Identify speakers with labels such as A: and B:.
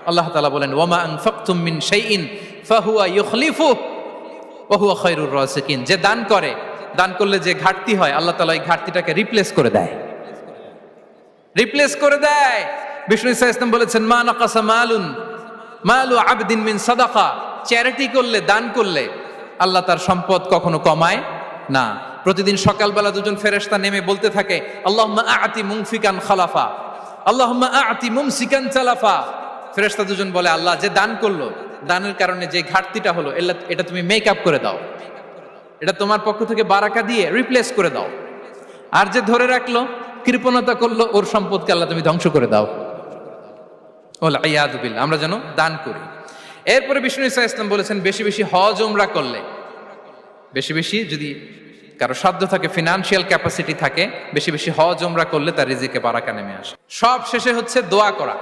A: আল্লাহ তাআলা বলেন ওয়ামা আনফাকতুম মিন শাইইন ফাহুয়া ইউখলিফুহু ওয়া হুয়া খায়রুর রাসিকিন। যে দান করে, দান করলে যে ঘাটতি হয় আল্লাহ তাআলা এই ঘাটতিটাকে রিপ্লেস করে দেয়, রিপ্লেস করে দেয়। বিষ্ণু ইসা ইসলাম বলেছেন মা নাকাসা মালু আবদিন মিন সাদাকা। চ্যারিটি করলে, দান করলে আল্লাহ তার সম্পদ কখনো কমায় না। প্রতিদিন সকালবেলা দুজন ফেরেশতা নেমে বলতে থাকে আল্লাহুম্মা আ'তি মুনফিকান খালাফা, আল্লাহুম্মা আ'তি মুমসিকান চালাফা। ফেরেশতা দুজন বলে আল্লাহ, যে দান করলো, দানের কারণে যে ঘাটতিটা হলো এটা তুমি মেক আপ করে দাও, এটা তোমার পক্ষ থেকে বারাকা দিয়ে রিপ্লেস করে দাও। আর যে ধরে রাখলো, কৃপণতা করলো, ওর সম্পদকে আল্লাহ তুমি ধ্বংস করে দাও। ওয়াল ইয়াযু বিল্লাহ। আমরা যেন দান করি। এরপরে বিষ্ণু ইসা ইসলাম বলেছেন বেশি বেশি হজ উমরা করলে, বেশি বেশি যদি কারো সাধ্য থাকে, ফিনান্সিয়াল ক্যাপাসিটি থাকে, বেশি বেশি হজ উমরা করলে তার রিজিকে বারাকা নেমে আসে। সব শেষে হচ্ছে দোয়া করা।